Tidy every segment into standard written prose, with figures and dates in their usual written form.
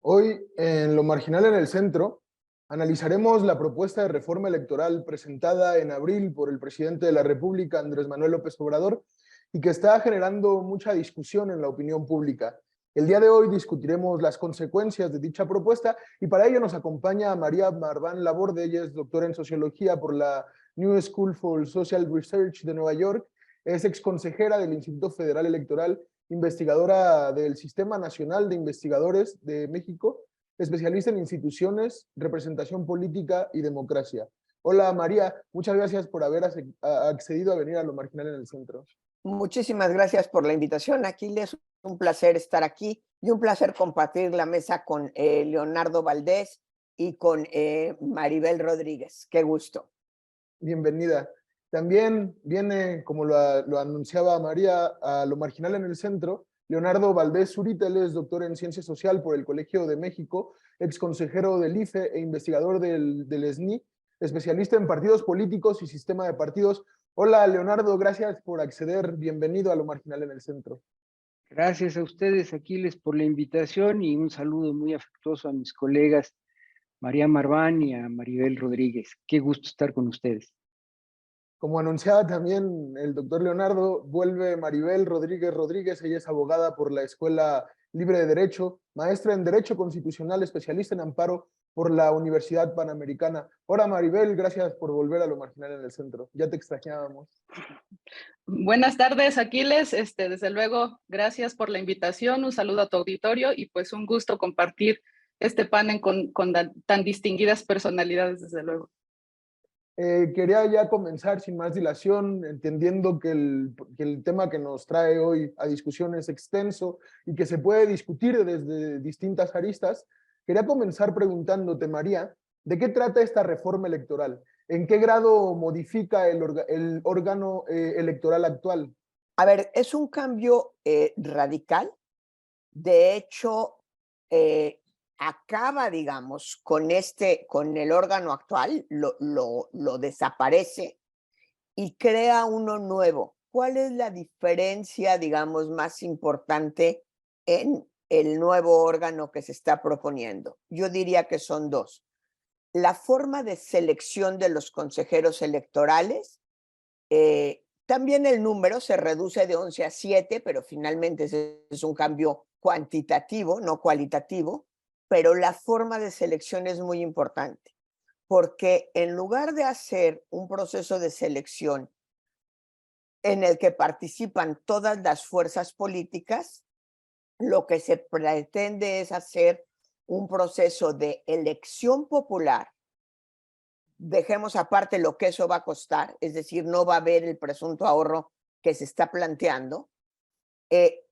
Hoy, en Lo Marginal en el Centro, analizaremos la propuesta de reforma electoral presentada en abril por el presidente de la República, Andrés Manuel López Obrador, y que está generando mucha discusión en la opinión pública. El día de hoy discutiremos las consecuencias de dicha propuesta y para ello nos acompaña María Marván Laborde. Ella es doctora en Sociología por la New School for Social Research de Nueva York, es exconsejera del Instituto Federal Electoral, investigadora del Sistema Nacional de Investigadores de México, especialista en instituciones, representación política y democracia. Hola María, muchas gracias por haber accedido a venir a Lo Marginal en el Centro. Muchísimas gracias por la invitación, Aquiles. Un placer estar aquí y un placer compartir la mesa con Leonardo Valdés y con Maribel Rodríguez. Qué gusto. Bienvenida. También viene, como lo anunciaba María, a Lo Marginal en el Centro, Leonardo Valdés Zurita. Él es doctor en Ciencia Social por el Colegio de México, ex consejero del IFE e investigador del SNI, especialista en partidos políticos y sistema de partidos. Hola Leonardo, gracias por acceder. Bienvenido a Lo Marginal en el Centro. Gracias a ustedes, Aquiles, por la invitación y un saludo muy afectuoso a mis colegas María Marván y a Maribel Rodríguez. Qué gusto estar con ustedes. Como anunciaba también el doctor Leonardo, vuelve Maribel Rodríguez. Ella es abogada por la Escuela Libre de Derecho, maestra en Derecho Constitucional, especialista en amparo por la Universidad Panamericana. Hola Maribel, gracias por volver a Lo Marginal en el Centro. Ya te extrañábamos. Buenas tardes, Aquiles. Desde luego, gracias por la invitación. Un saludo a tu auditorio y pues un gusto compartir este panel con tan distinguidas personalidades, desde luego. Quería ya comenzar sin más dilación, entendiendo que el tema que nos trae hoy a discusión es extenso y que se puede discutir desde distintas aristas. Quería comenzar preguntándote, María, ¿de qué trata esta reforma electoral? ¿En qué grado modifica el órgano electoral actual? A ver, es un cambio radical. De hecho, acaba, digamos, con el órgano actual, lo desaparece y crea uno nuevo. ¿Cuál es la diferencia, digamos, más importante en el nuevo órgano que se está proponiendo? Yo diría que son dos. La forma de selección de los consejeros electorales, también el número se reduce de 11 a 7, pero finalmente es un cambio cuantitativo, no cualitativo, pero la forma de selección es muy importante, porque en lugar de hacer un proceso de selección en el que participan todas las fuerzas políticas, lo que se pretende es hacer un proceso de elección popular. Dejemos aparte lo que eso va a costar, es decir, no va a haber el presunto ahorro que se está planteando,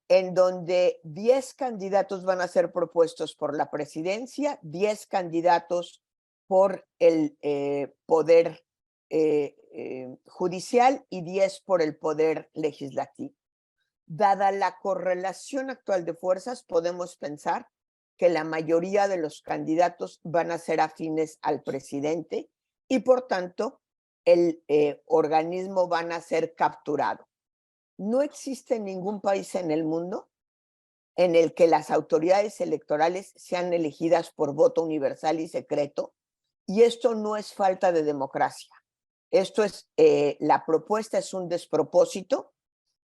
en donde 10 candidatos van a ser propuestos por la presidencia, 10 candidatos por el poder judicial y 10 por el poder legislativo. Dada la correlación actual de fuerzas, podemos pensar que la mayoría de los candidatos van a ser afines al presidente y por tanto el organismo van a ser capturado. No existe ningún país en el mundo en el que las autoridades electorales sean elegidas por voto universal y secreto, y esto no es falta de democracia. Esto es, la propuesta es un despropósito,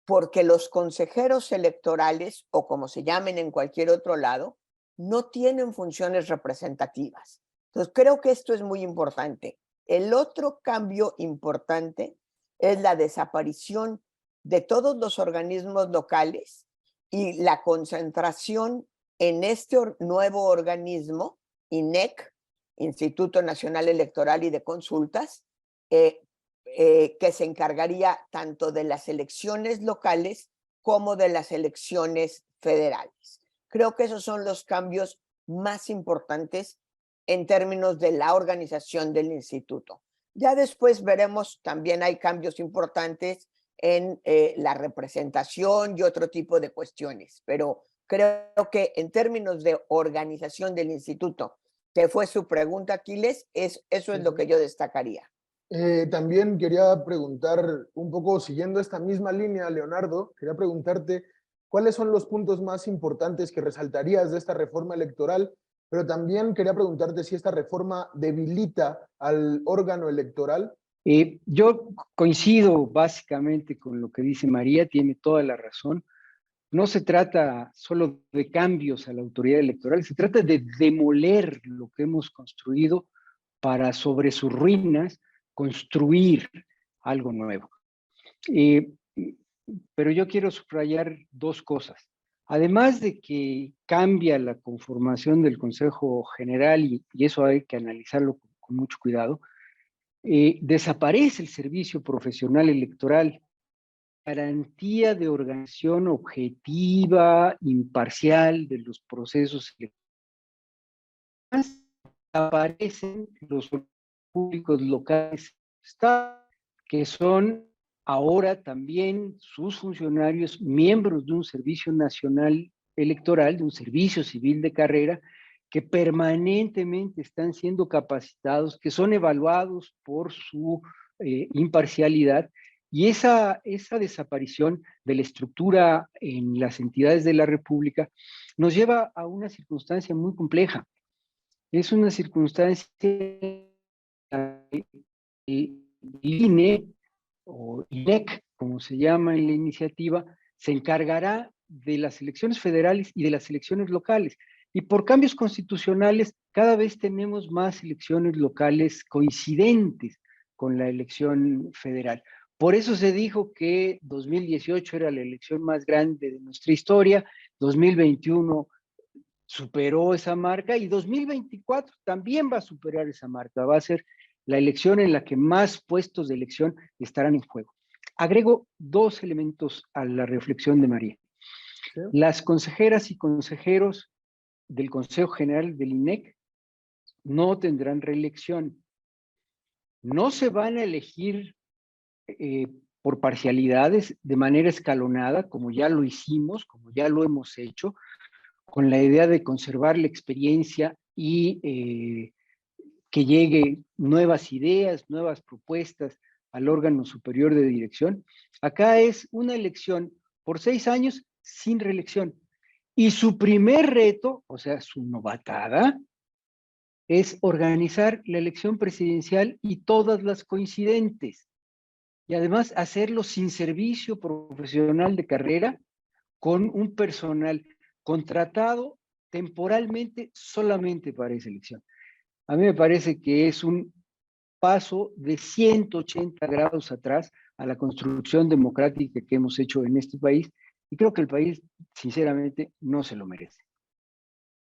porque los consejeros electorales, o como se llamen en cualquier otro lado, no tienen funciones representativas. Entonces, creo que esto es muy importante. El otro cambio importante es la desaparición de todos los organismos locales y la concentración en este nuevo organismo, INEC, Instituto Nacional Electoral y de Consultas, que se encargaría tanto de las elecciones locales como de las elecciones federales. Creo que esos son los cambios más importantes en términos de la organización del instituto. Ya después veremos, también hay cambios importantes en la representación y otro tipo de cuestiones, pero creo que en términos de organización del instituto, que fue su pregunta, Aquiles, eso es lo que yo destacaría. También quería preguntar, un poco siguiendo esta misma línea, Leonardo, quería preguntarte cuáles son los puntos más importantes que resaltarías de esta reforma electoral, pero también quería preguntarte si esta reforma debilita al órgano electoral. Yo coincido básicamente con lo que dice María, tiene toda la razón. No se trata solo de cambios a la autoridad electoral, se trata de demoler lo que hemos construido para sobre sus ruinas construir algo nuevo. Pero yo quiero subrayar dos cosas. Además de que cambia la conformación del Consejo General, y eso hay que analizarlo con mucho cuidado, desaparece el servicio profesional electoral, garantía de organización objetiva, imparcial de los procesos electorales. Aparecen los públicos locales que son ahora también sus funcionarios miembros de un servicio nacional electoral, de un servicio civil de carrera, que permanentemente están siendo capacitados, que son evaluados por su imparcialidad, y esa desaparición de la estructura en las entidades de la República nos lleva a una circunstancia muy compleja. Es una circunstancia INE o INEC, como se llama en la iniciativa, se encargará de las elecciones federales y de las elecciones locales. Y por cambios constitucionales, cada vez tenemos más elecciones locales coincidentes con la elección federal. Por eso se dijo que 2018 era la elección más grande de nuestra historia, 2021 superó esa marca y 2024 también va a superar esa marca. Va a ser la elección en la que más puestos de elección estarán en juego. Agrego dos elementos a la reflexión de María. ¿Sí? Las consejeras y consejeros del Consejo General del INEC no tendrán reelección. No se van a elegir por parcialidades de manera escalonada, como ya lo hicimos, como ya lo hemos hecho, con la idea de conservar la experiencia y que llegue nuevas ideas, nuevas propuestas al órgano superior de dirección. Acá es una elección por 6 años sin reelección. Y su primer reto, o sea, su novatada, es organizar la elección presidencial y todas las coincidentes. Y además hacerlo sin servicio profesional de carrera, con un personal contratado temporalmente solamente para esa elección. A mí me parece que es un paso de 180 grados atrás a la construcción democrática que hemos hecho en este país, y creo que el país, sinceramente, no se lo merece.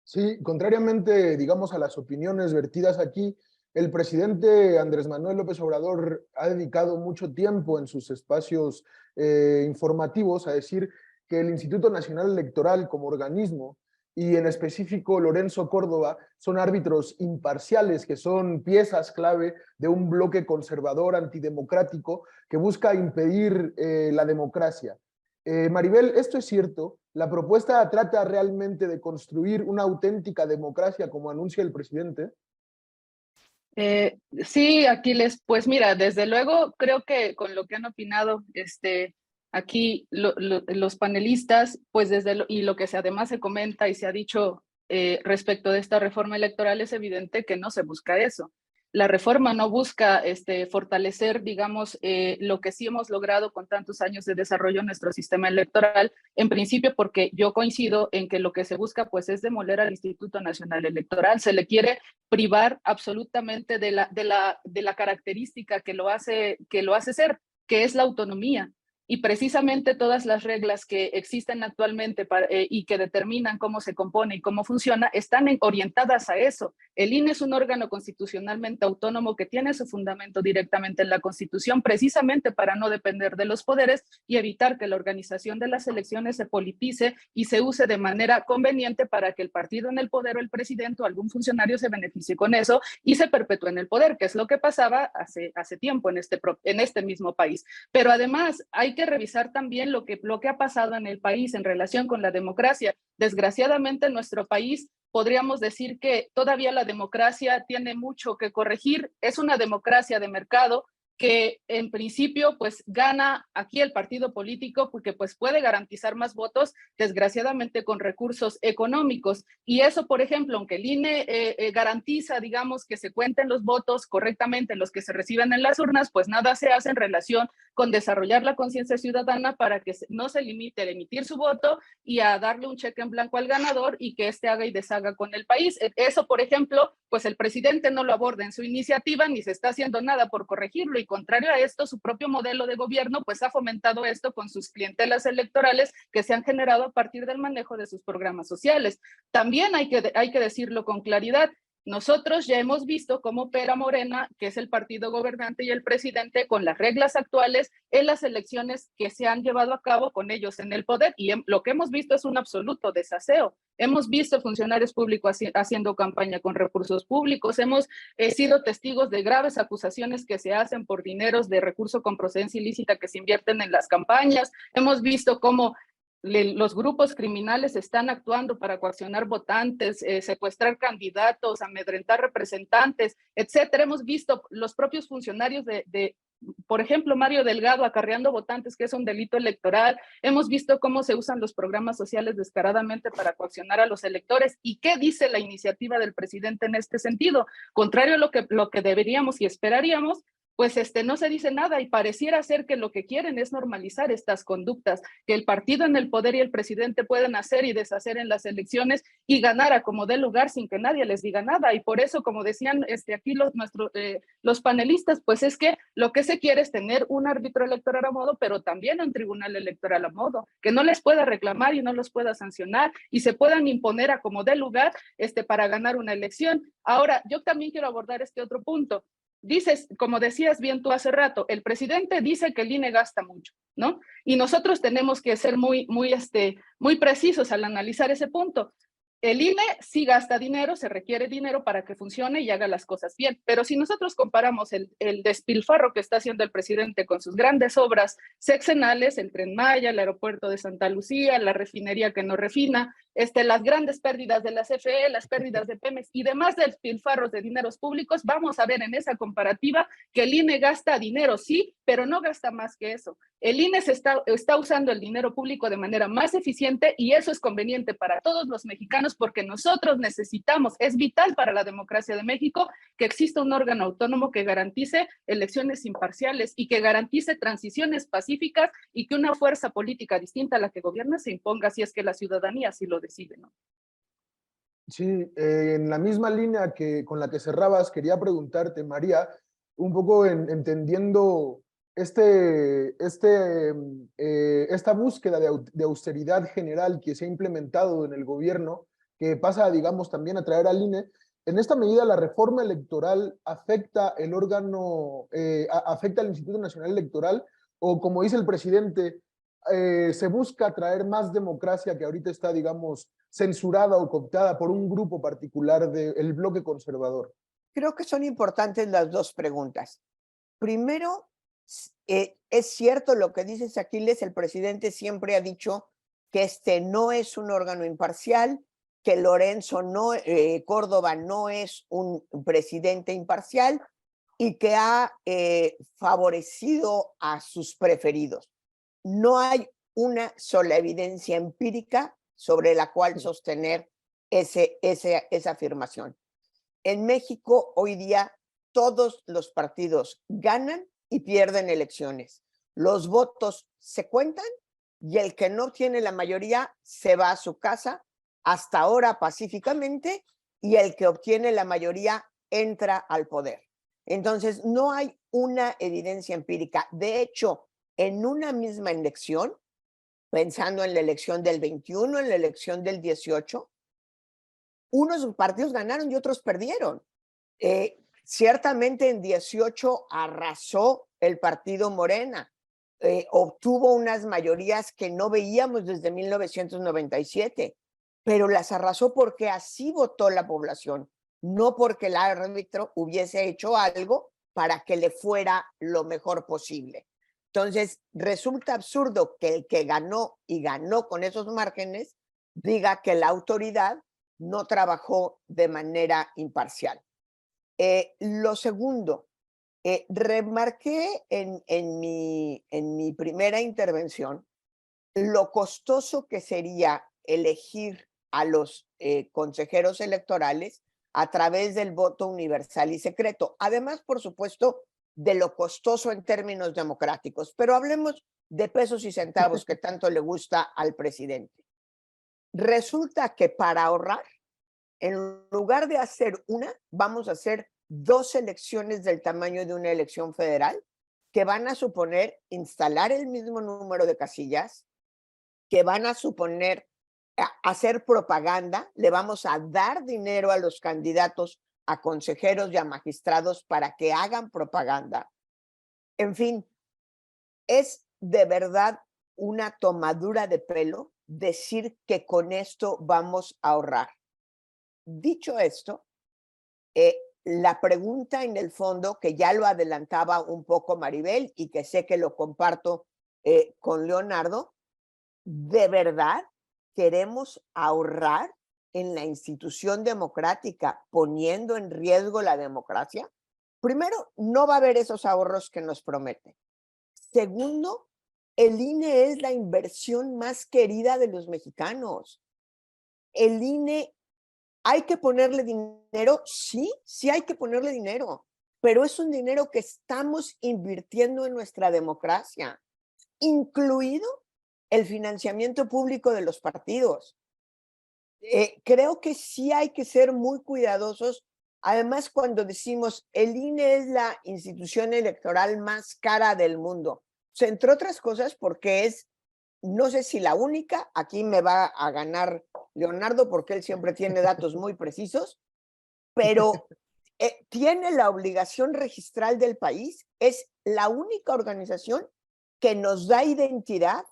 Sí, contrariamente, digamos, a las opiniones vertidas aquí, el presidente Andrés Manuel López Obrador ha dedicado mucho tiempo en sus espacios informativos a decir que el Instituto Nacional Electoral como organismo, y en específico Lorenzo Córdoba, son árbitros imparciales, que son piezas clave de un bloque conservador antidemocrático que busca impedir la democracia. Maribel, ¿esto es cierto? ¿La propuesta trata realmente de construir una auténtica democracia como anuncia el presidente? Sí, Aquiles, pues mira, desde luego creo que con lo que han opinado aquí los panelistas, pues y lo que además se comenta y se ha dicho respecto de esta reforma electoral, es evidente que no se busca eso. La reforma no busca fortalecer, digamos, lo que sí hemos logrado con tantos años de desarrollo en nuestro sistema electoral, en principio porque yo coincido en que lo que se busca pues es demoler al Instituto Nacional Electoral. Se le quiere privar absolutamente de la característica que lo hace ser, que es la autonomía. Y precisamente todas las reglas que existen actualmente y que determinan cómo se compone y cómo funciona están orientadas a eso, El INE es un órgano constitucionalmente autónomo que tiene su fundamento directamente en la Constitución, precisamente para no depender de los poderes y evitar que la organización de las elecciones se politice y se use de manera conveniente para que el partido en el poder o el presidente o algún funcionario se beneficie con eso y se perpetúe en el poder, que es lo que pasaba hace tiempo en este mismo país. Pero además hay que revisar también lo que ha pasado en el país en relación con la democracia. Desgraciadamente en nuestro país podríamos decir que todavía la democracia tiene mucho que corregir. Es una democracia de mercado que en principio pues gana aquí el partido político porque pues puede garantizar más votos, desgraciadamente con recursos económicos. Y eso, por ejemplo, aunque el INE garantiza, digamos, que se cuenten los votos correctamente, los que se reciben en las urnas, pues nada se hace en relación con desarrollar la conciencia ciudadana para que no se limite a emitir su voto y a darle un cheque en blanco al ganador y que éste haga y deshaga con el país. Eso, por ejemplo, pues el presidente no lo aborda en su iniciativa ni se está haciendo nada por corregirlo, y contrario a esto, su propio modelo de gobierno pues ha fomentado esto con sus clientelas electorales que se han generado a partir del manejo de sus programas sociales. También hay que decirlo con claridad. Nosotros ya hemos visto cómo opera Morena, que es el partido gobernante, y el presidente con las reglas actuales en las elecciones que se han llevado a cabo con ellos en el poder, y lo que hemos visto es un absoluto desaseo. Hemos visto funcionarios públicos haciendo campaña con recursos públicos, hemos sido testigos de graves acusaciones que se hacen por dineros de recurso con procedencia ilícita que se invierten en las campañas, hemos visto cómo los grupos criminales están actuando para coaccionar votantes, secuestrar candidatos, amedrentar representantes, etcétera. Hemos visto los propios funcionarios por ejemplo, Mario Delgado acarreando votantes, que es un delito electoral. Hemos visto cómo se usan los programas sociales descaradamente para coaccionar a los electores. ¿Y qué dice la iniciativa del presidente en este sentido? Contrario a lo que deberíamos y esperaríamos, pues no se dice nada, y pareciera ser que lo que quieren es normalizar estas conductas, que el partido en el poder y el presidente pueden hacer y deshacer en las elecciones y ganar a como dé lugar sin que nadie les diga nada. Y por eso, como decían aquí los panelistas, pues es que lo que se quiere es tener un árbitro electoral a modo, pero también un tribunal electoral a modo, que no les pueda reclamar y no los pueda sancionar y se puedan imponer a como dé lugar para ganar una elección. Ahora, yo también quiero abordar este otro punto. Dices, como decías bien tú hace rato, el presidente dice que el INE gasta mucho, ¿no? Y nosotros tenemos que ser muy precisos al analizar ese punto. El INE sí gasta dinero, se requiere dinero para que funcione y haga las cosas bien, pero si nosotros comparamos el despilfarro que está haciendo el presidente con sus grandes obras sexenales, el Tren Maya, el aeropuerto de Santa Lucía, la refinería que no refina, las grandes pérdidas de la CFE, las pérdidas de Pemex y demás despilfarros de dineros públicos, vamos a ver en esa comparativa que el INE gasta dinero, sí, pero no gasta más que eso. El INE está usando el dinero público de manera más eficiente y eso es conveniente para todos los mexicanos porque nosotros necesitamos, es vital para la democracia de México que exista un órgano autónomo que garantice elecciones imparciales y que garantice transiciones pacíficas y que una fuerza política distinta a la que gobierna se imponga si es que la ciudadanía así lo decide, ¿no? Sí, en la misma línea con la que cerrabas, quería preguntarte, María, un poco entendiendo esta búsqueda de austeridad general que se ha implementado en el gobierno, que pasa, digamos, también a traer al INE. En esta medida, la reforma electoral afecta el órgano, afecta al Instituto Nacional Electoral, o como dice el presidente, se busca traer más democracia que ahorita está, digamos, censurada o cooptada por un grupo particular del bloque conservador. Creo que son importantes las dos preguntas. Primero, es cierto lo que dices, Aquiles, el presidente siempre ha dicho que este no es un órgano imparcial, que Lorenzo Córdoba no es un presidente imparcial y que ha favorecido a sus preferidos. No hay una sola evidencia empírica sobre la cual sostener esa afirmación. En México, hoy día, todos los partidos ganan y pierden elecciones. Los votos se cuentan y el que no tiene la mayoría se va a su casa, hasta ahora pacíficamente, y el que obtiene la mayoría entra al poder. Entonces, no hay una evidencia empírica. De hecho, en una misma elección, pensando en la elección del 21, en la elección del 18, unos partidos ganaron y otros perdieron. Ciertamente en 18 arrasó el partido Morena, obtuvo unas mayorías que no veíamos desde 1997, pero las arrasó porque así votó la población, no porque el árbitro hubiese hecho algo para que le fuera lo mejor posible. Entonces, resulta absurdo que el que ganó y ganó con esos márgenes diga que la autoridad no trabajó de manera imparcial. Lo segundo, remarqué en mi primera intervención lo costoso que sería elegir a los consejeros electorales a través del voto universal y secreto. Además, por supuesto, de lo costoso en términos democráticos. Pero hablemos de pesos y centavos que tanto le gusta al presidente. Resulta que para ahorrar, en lugar de hacer una, vamos a hacer 2 elecciones del tamaño de una elección federal que van a suponer instalar el mismo número de casillas, que van a suponer hacer propaganda, le vamos a dar dinero a los candidatos, a consejeros y a magistrados para que hagan propaganda. En fin, es de verdad una tomadura de pelo decir que con esto vamos a ahorrar. Dicho esto, la pregunta en el fondo, que ya lo adelantaba un poco Maribel y que sé que lo comparto con Leonardo, ¿de verdad queremos ahorrar en la institución democrática poniendo en riesgo la democracia? Primero, no va a haber esos ahorros que nos promete. Segundo, el INE es la inversión más querida de los mexicanos. El INE, ¿hay que ponerle dinero? Sí, sí hay que ponerle dinero, pero es un dinero que estamos invirtiendo en nuestra democracia, incluido el financiamiento público de los partidos. Creo que sí hay que ser muy cuidadosos. Además, cuando decimos el INE es la institución electoral más cara del mundo, pues, entre otras cosas porque es, no sé si la única, aquí me va a ganar Leonardo porque él siempre tiene datos muy precisos, pero tiene la obligación registral del país, es la única organización que nos da identidad,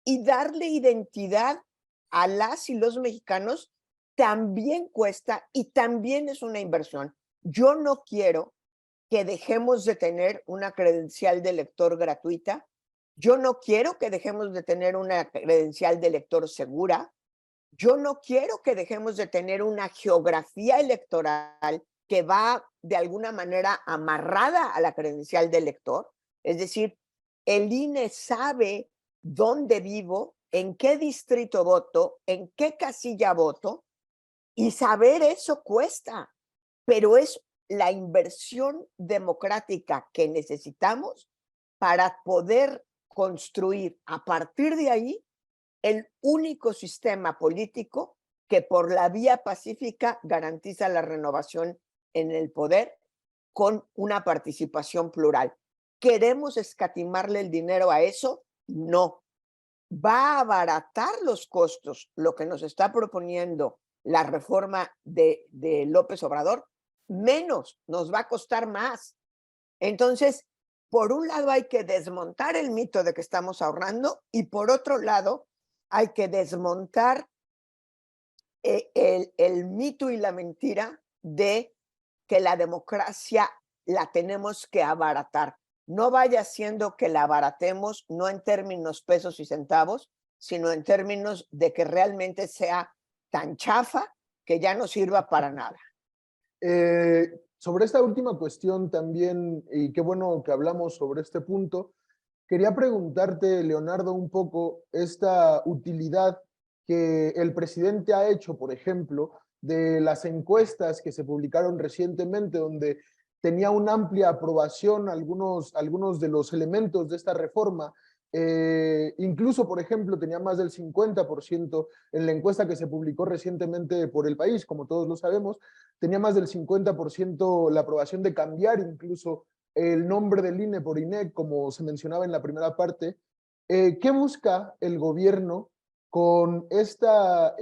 y darle identidad a las y los mexicanos también cuesta y también es una inversión. Yo no quiero que dejemos de tener una credencial de elector gratuita. Yo no quiero que dejemos de tener una credencial de elector segura. Yo no quiero que dejemos de tener una geografía electoral que va de alguna manera amarrada a la credencial de elector. Es decir, el INE sabe dónde vivo, en qué distrito voto, en qué casilla voto, y saber eso cuesta, pero es la inversión democrática que necesitamos para poder construir a partir de ahí el único sistema político que por la vía pacífica garantiza la renovación en el poder con una participación plural. ¿Queremos escatimarle el dinero a eso? No. Va a abaratar los costos, lo que nos está proponiendo la reforma de López Obrador, menos, nos va a costar más. Entonces, por un lado hay que desmontar el mito de que estamos ahorrando y por otro lado hay que desmontar el mito y la mentira de que la democracia la tenemos que abaratar. No vaya siendo que la abaratemos, no en términos pesos y centavos, sino en términos de que realmente sea tan chafa que ya no sirva para nada. Sobre esta última cuestión también, y qué bueno que hablamos sobre este punto, quería preguntarte, Leonardo, un poco esta utilidad que el presidente ha hecho, por ejemplo, de las encuestas que se publicaron recientemente, donde tenía una amplia aprobación algunos de los elementos de esta reforma. Incluso, por ejemplo, tenía más del 50% en la encuesta que se publicó recientemente por El País, como todos lo sabemos, tenía más del 50% la aprobación de cambiar incluso el nombre del INE por INEC, como se mencionaba en la primera parte. ¿Qué busca el gobierno con esta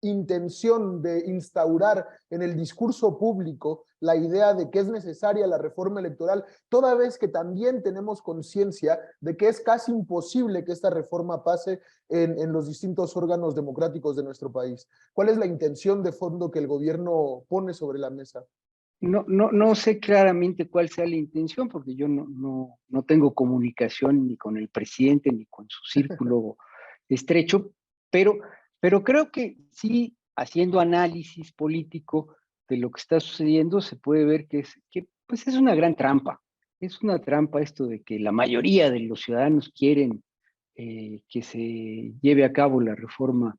intención de instaurar en el discurso público la idea de que es necesaria la reforma electoral, toda vez que también tenemos conciencia de que es casi imposible que esta reforma pase en los distintos órganos democráticos de nuestro país. ¿Cuál es la intención de fondo que el gobierno pone sobre la mesa? No sé claramente cuál sea la intención, porque yo no tengo comunicación ni con el presidente ni con su círculo estrecho, pero creo que sí, haciendo análisis político de lo que está sucediendo, se puede ver que pues es una gran trampa. Es una trampa esto de que la mayoría de los ciudadanos quieren que se lleve a cabo la reforma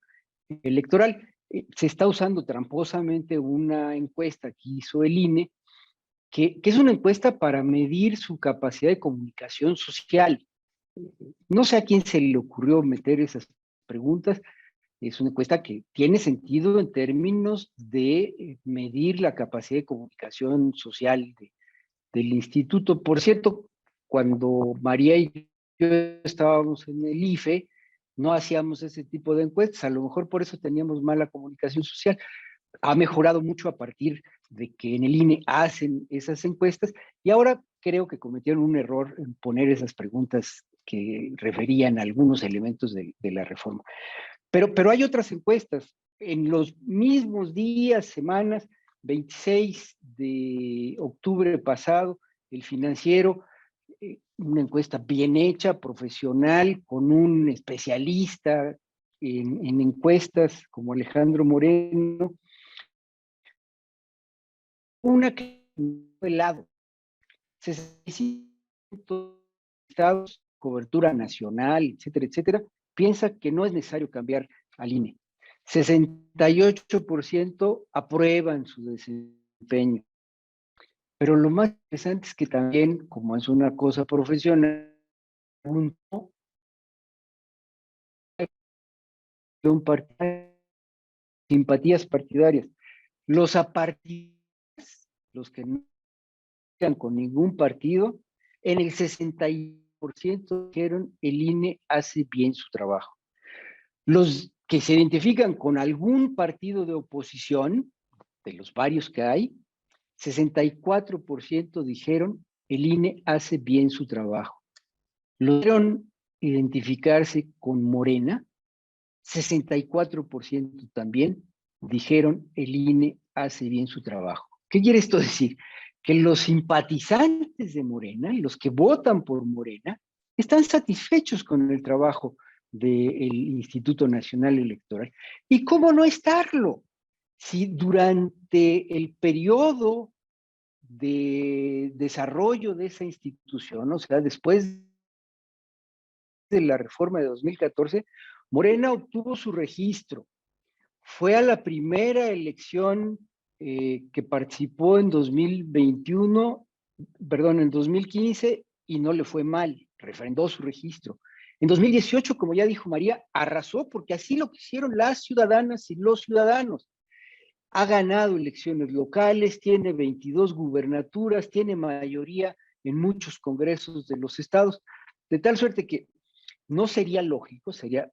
electoral. Se está usando tramposamente una encuesta que hizo el INE, que es una encuesta para medir su capacidad de comunicación social. No sé a quién se le ocurrió meter esas preguntas. Es una encuesta que tiene sentido en términos de medir la capacidad de comunicación social del instituto. Por cierto, cuando María y yo estábamos en el IFE, no hacíamos ese tipo de encuestas, a lo mejor por eso teníamos mala comunicación social. Ha mejorado mucho a partir de que en el INE hacen esas encuestas y ahora creo que cometieron un error en poner esas preguntas que referían a algunos elementos de la reforma. Pero hay otras encuestas. En los mismos días, semanas, 26 de octubre pasado, El Financiero, una encuesta bien hecha, profesional, con un especialista en encuestas como Alejandro Moreno, una que fue helado, 65 estados, cobertura nacional, etcétera, etcétera, piensa que no es necesario cambiar al INE. 68% aprueban su desempeño. Pero lo más interesante es que también, como es una cosa profesional, simpatías partidarias. Los apartidarios, los que no están con ningún partido, en el 60% dijeron el INE hace bien su trabajo. Los que se identifican con algún partido de oposición, de los varios que hay, 64% dijeron el INE hace bien su trabajo. Lograron identificarse con Morena, 64% también dijeron el INE hace bien su trabajo. ¿Qué quiere esto decir? Que los simpatizantes de Morena, los que votan por Morena, están satisfechos con el trabajo del Instituto Nacional Electoral. ¿Y cómo no estarlo? Si durante el periodo de desarrollo de esa institución, o sea, después de la reforma de 2014, Morena obtuvo su registro, fue a la primera elección que participó en 2021, perdón, en 2015 y no le fue mal, refrendó su registro. En 2018, como ya dijo María, arrasó porque así lo quisieron las ciudadanas y los ciudadanos. Ha ganado elecciones locales, tiene 22 gubernaturas, tiene mayoría en muchos congresos de los estados, de tal suerte que no sería lógico, sería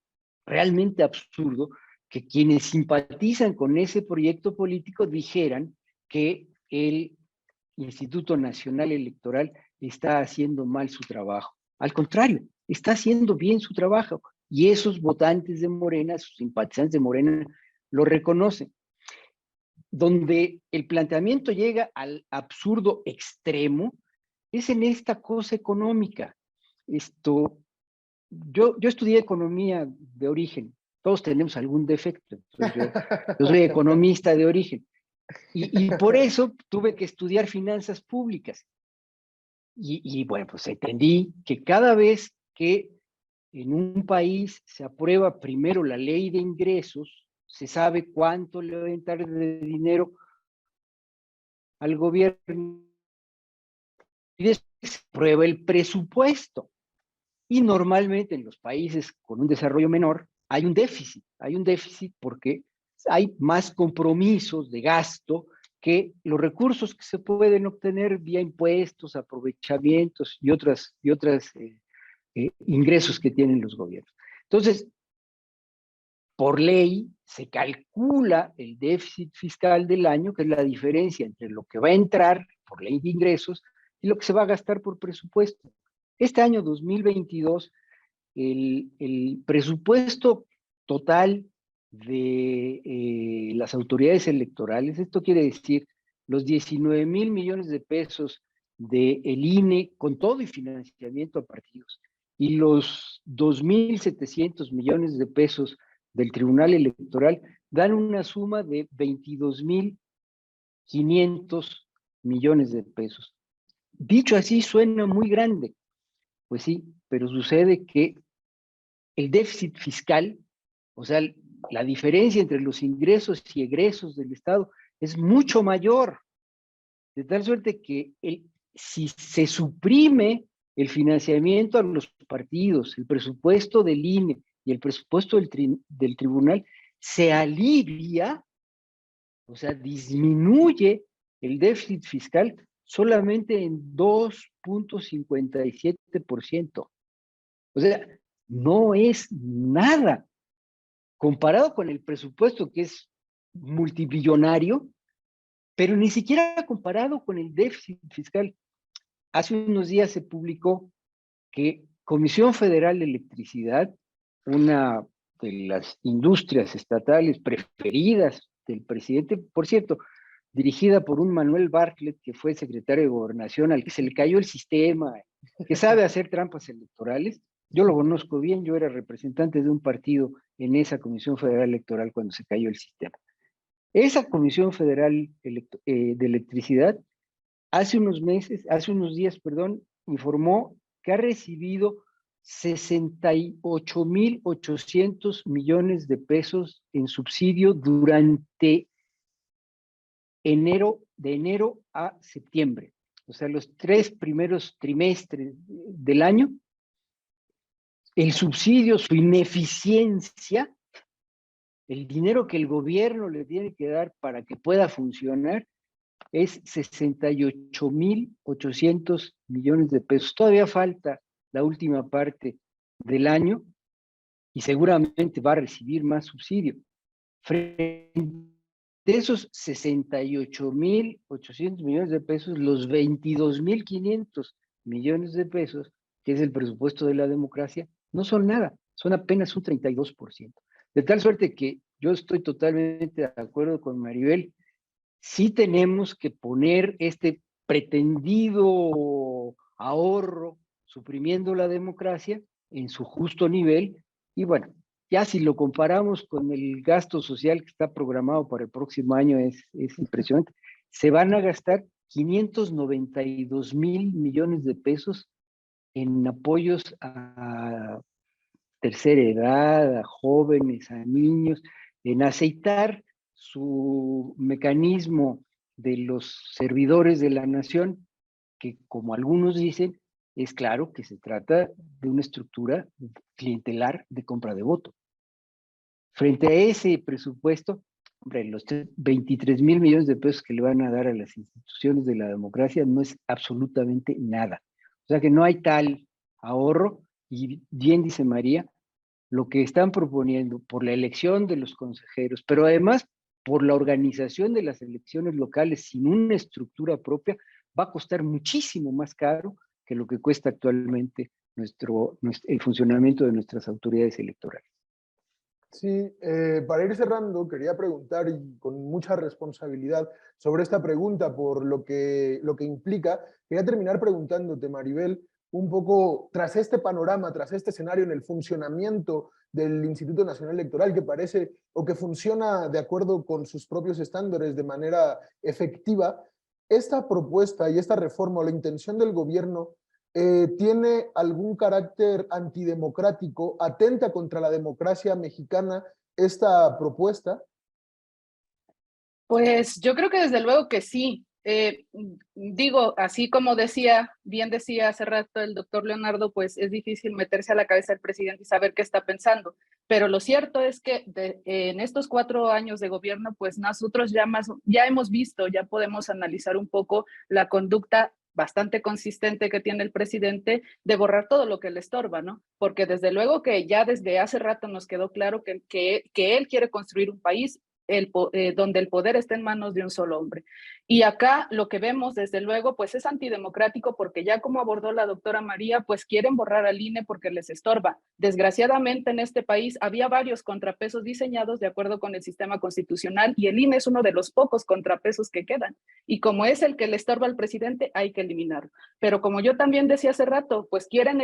realmente absurdo que quienes simpatizan con ese proyecto político dijeran que el Instituto Nacional Electoral está haciendo mal su trabajo. Al contrario, está haciendo bien su trabajo y esos votantes de Morena, sus simpatizantes de Morena, lo reconocen. Donde el planteamiento llega al absurdo extremo es en esta cosa económica. Yo estudié economía de origen, todos tenemos algún defecto, yo soy economista de origen, y por eso tuve que estudiar finanzas públicas. Y bueno, pues entendí que cada vez que en un país se aprueba primero la ley de ingresos, se sabe cuánto le va a entrar de dinero al gobierno y después se aprueba el presupuesto. Y normalmente en los países con un desarrollo menor hay un déficit porque hay más compromisos de gasto que los recursos que se pueden obtener vía impuestos, aprovechamientos y otras ingresos que tienen los gobiernos. Entonces, por ley, se calcula el déficit fiscal del año, que es la diferencia entre lo que va a entrar por ley de ingresos y lo que se va a gastar por presupuesto. Este año 2022, el presupuesto total de las autoridades electorales, esto quiere decir los 19,000 millones de pesos del INE con todo y financiamiento a partidos y los 2,700 millones de pesos del Tribunal Electoral dan una suma de 22,500 millones de pesos. Dicho así suena muy grande, pues sí, pero sucede que el déficit fiscal, o sea, la diferencia entre los ingresos y egresos del Estado es mucho mayor, de tal suerte que si se suprime el financiamiento a los partidos, el presupuesto del INE y el presupuesto del tribunal, se alivia, o sea, disminuye el déficit fiscal solamente en 2,57%. O sea, no es nada. Comparado con el presupuesto que es multibillonario, pero ni siquiera comparado con el déficit fiscal. Hace unos días se publicó que Comisión Federal de Electricidad, una de las industrias estatales preferidas del presidente, por cierto, dirigida por un Manuel Bartlett, que fue secretario de Gobernación, al que se le cayó el sistema, que sabe hacer trampas electorales. Yo lo conozco bien, yo era representante de un partido en esa Comisión Federal Electoral cuando se cayó el sistema. Esa Comisión Federal de Electricidad hace unos días, informó que ha recibido 68,800 millones de pesos en subsidio durante de enero a septiembre. O sea, los 3 primeros trimestres del año, el subsidio, su ineficiencia, el dinero que el gobierno le tiene que dar para que pueda funcionar, es 68,800 millones de pesos. Todavía falta la última parte del año y seguramente va a recibir más subsidio. Frente a esos 68,800 millones de pesos, los 22,500 millones de pesos, que es el presupuesto de la democracia, no son nada, son apenas un 32%. De tal suerte que yo estoy totalmente de acuerdo con Maribel. Sí tenemos que poner este pretendido ahorro, suprimiendo la democracia, en su justo nivel. Y bueno, ya si lo comparamos con el gasto social que está programado para el próximo año, es impresionante. Se van a gastar 592,000 millones de pesos en apoyos a tercera edad, a jóvenes, a niños, en aceitar su mecanismo de los servidores de la nación, que como algunos dicen, es claro que se trata de una estructura clientelar de compra de voto. Frente a ese presupuesto, hombre, los 23,000 millones de pesos que le van a dar a las instituciones de la democracia no es absolutamente nada. O sea que no hay tal ahorro, y bien dice María, lo que están proponiendo por la elección de los consejeros, pero además por la organización de las elecciones locales sin una estructura propia, va a costar muchísimo más caro que lo que cuesta actualmente el funcionamiento de nuestras autoridades electorales. Sí, para ir cerrando, quería preguntar, y con mucha responsabilidad, sobre esta pregunta, por lo que implica. Quería terminar preguntándote, Maribel, un poco tras este panorama, tras este escenario en el funcionamiento del Instituto Nacional Electoral, que parece o que funciona de acuerdo con sus propios estándares de manera efectiva, esta propuesta y esta reforma o la intención del gobierno ¿tiene algún carácter antidemocrático, atenta contra la democracia mexicana esta propuesta? Pues yo creo que desde luego que sí. Digo, así como bien decía hace rato el doctor Leonardo, pues es difícil meterse a la cabeza del presidente y saber qué está pensando. Pero lo cierto es que en estos 4 años de gobierno, pues nosotros ya hemos visto, ya podemos analizar un poco la conducta bastante consistente que tiene el presidente de borrar todo lo que le estorba, ¿no? Porque desde luego que ya desde hace rato nos quedó claro que él quiere construir un país donde el poder está en manos de un solo hombre. Y acá lo que vemos, desde luego, pues es antidemocrático porque ya como abordó la doctora María, pues quieren borrar al INE porque les estorba. Desgraciadamente en este país había varios contrapesos diseñados de acuerdo con el sistema constitucional y el INE es uno de los pocos contrapesos que quedan. Y como es el que le estorba al presidente, hay que eliminarlo. Pero como yo también decía hace rato, pues quieren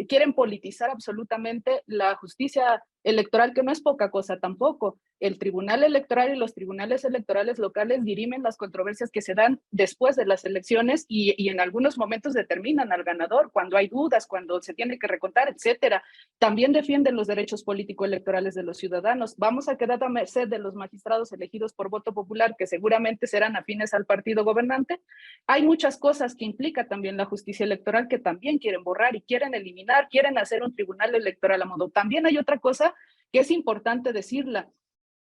quieren politizar absolutamente la justicia electoral, que no es poca cosa tampoco. El Tribunal Electoral y los tribunales electorales locales dirimen las controversias que se dan después de las elecciones y en algunos momentos determinan al ganador cuando hay dudas, cuando se tiene que recontar, etcétera. También defienden los derechos político-electorales de los ciudadanos. Vamos a quedar a merced de los magistrados elegidos por voto popular, que seguramente serán afines al partido gobernante. Hay muchas cosas que implica también la justicia electoral que también quieren borrar y quieren eliminar, quieren hacer un tribunal electoral a modo. También hay otra cosa que es importante decirla.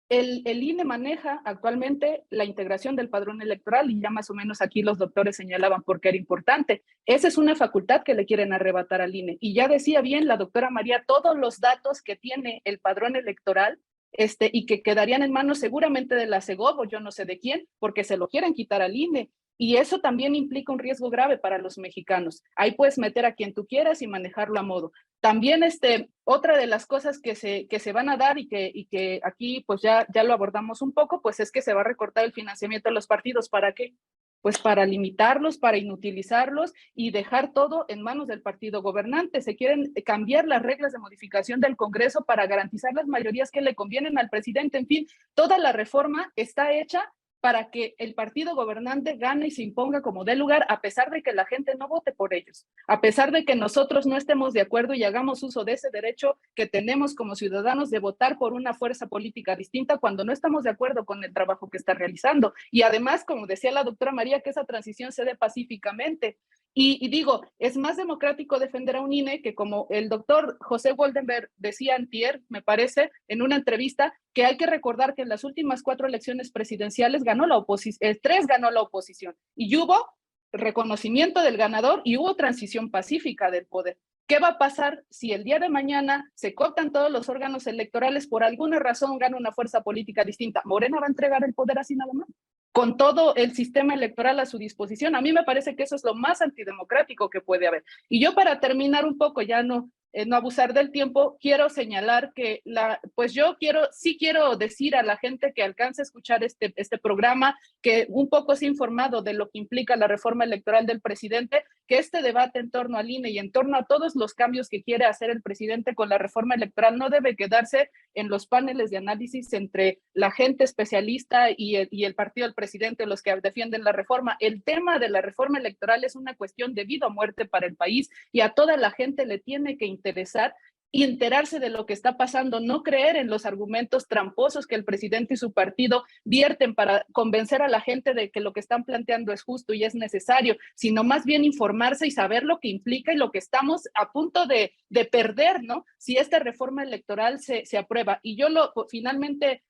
El INE maneja actualmente la integración del padrón electoral y ya más o menos aquí los doctores señalaban por qué era importante. Esa es una facultad que le quieren arrebatar al INE. Y ya decía bien la doctora María, todos los datos que tiene el padrón electoral y que quedarían en manos seguramente de la Segob o yo no sé de quién, porque se lo quieren quitar al INE. Y eso también implica un riesgo grave para los mexicanos. Ahí puedes meter a quien tú quieras y manejarlo a modo. También otra de las cosas que se van a dar y que aquí pues ya lo abordamos un poco, pues es que se va a recortar el financiamiento de los partidos. ¿Para qué? Pues para limitarlos, para inutilizarlos y dejar todo en manos del partido gobernante. Se quieren cambiar las reglas de modificación del Congreso para garantizar las mayorías que le convienen al presidente. En fin, toda la reforma está hecha para que el partido gobernante gane y se imponga como dé lugar, a pesar de que la gente no vote por ellos, a pesar de que nosotros no estemos de acuerdo y hagamos uso de ese derecho que tenemos como ciudadanos de votar por una fuerza política distinta cuando no estamos de acuerdo con el trabajo que está realizando. Y además, como decía la doctora María, que esa transición se dé pacíficamente. Y digo, es más democrático defender a un INE que, como el doctor José Goldenberg decía antier, me parece, en una entrevista, que hay que recordar que en las últimas 4 elecciones presidenciales ganó la oposición, 3 ganó la oposición, y hubo reconocimiento del ganador y hubo transición pacífica del poder. ¿Qué va a pasar si el día de mañana se cortan todos los órganos electorales, por alguna razón gana una fuerza política distinta? ¿Morena va a entregar el poder así nada más? Con todo el sistema electoral a su disposición. A mí me parece que eso es lo más antidemocrático que puede haber. Y yo, para terminar un poco, ya no abusar del tiempo, quiero señalar que pues yo sí quiero decir a la gente que alcance a escuchar este programa, que un poco se ha informado de lo que implica la reforma electoral del presidente, que este debate en torno al INE y en torno a todos los cambios que quiere hacer el presidente con la reforma electoral no debe quedarse en los paneles de análisis entre la gente especialista y el partido del presidente, los que defienden la reforma. El tema de la reforma electoral es una cuestión de vida o muerte para el país y a toda la gente le tiene que interesar y enterarse de lo que está pasando, no creer en los argumentos tramposos que el presidente y su partido vierten para convencer a la gente de que lo que están planteando es justo y es necesario, sino más bien informarse y saber lo que implica y lo que estamos a punto de perder, ¿no? Si esta reforma electoral se aprueba. Y yo finalmente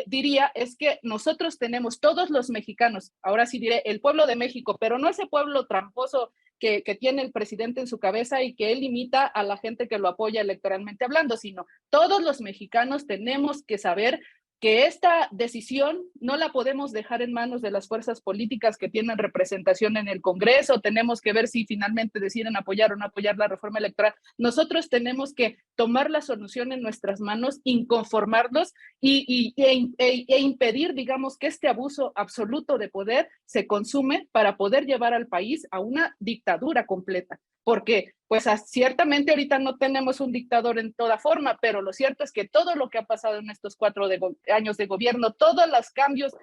diría es que nosotros tenemos, todos los mexicanos, ahora sí diré el pueblo de México, pero no ese pueblo tramposo que tiene el presidente en su cabeza y que él limita a la gente que lo apoya electoralmente hablando, sino todos los mexicanos tenemos que saber que esta decisión no la podemos dejar en manos de las fuerzas políticas que tienen representación en el Congreso. Tenemos que ver si finalmente deciden apoyar o no apoyar la reforma electoral. Nosotros tenemos que tomar la solución en nuestras manos, inconformarnos e impedir, digamos, que este abuso absoluto de poder se consume para poder llevar al país a una dictadura completa. Porque pues ciertamente ahorita no tenemos un dictador en toda forma, pero lo cierto es que todo lo que ha pasado en estos 4 años de gobierno, todos los cambios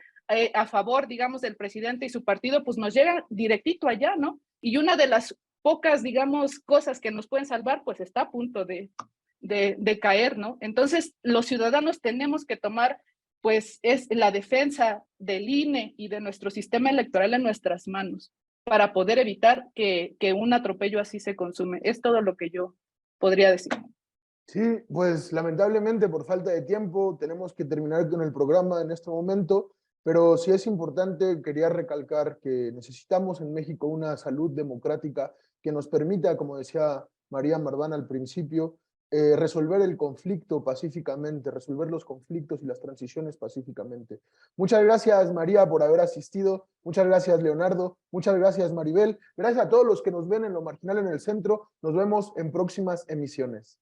a favor, digamos, del presidente y su partido, pues nos llegan directito allá, ¿no? Y una de las pocas, digamos, cosas que nos pueden salvar, pues está a punto de caer, ¿no? Entonces, los ciudadanos tenemos que tomar, pues, es la defensa del INE y de nuestro sistema electoral en nuestras manos, para poder evitar que un atropello así se consume. Es todo lo que yo podría decir. Sí, pues lamentablemente por falta de tiempo tenemos que terminar con el programa en este momento, pero sí es importante, quería recalcar que necesitamos en México una salud democrática que nos permita, como decía María Marván al principio, resolver el conflicto pacíficamente, resolver los conflictos y las transiciones pacíficamente. Muchas gracias, María, por haber asistido. Muchas gracias, Leonardo. Muchas gracias, Maribel. Gracias a todos los que nos ven en Lo Marginal en el Centro. Nos vemos en próximas emisiones.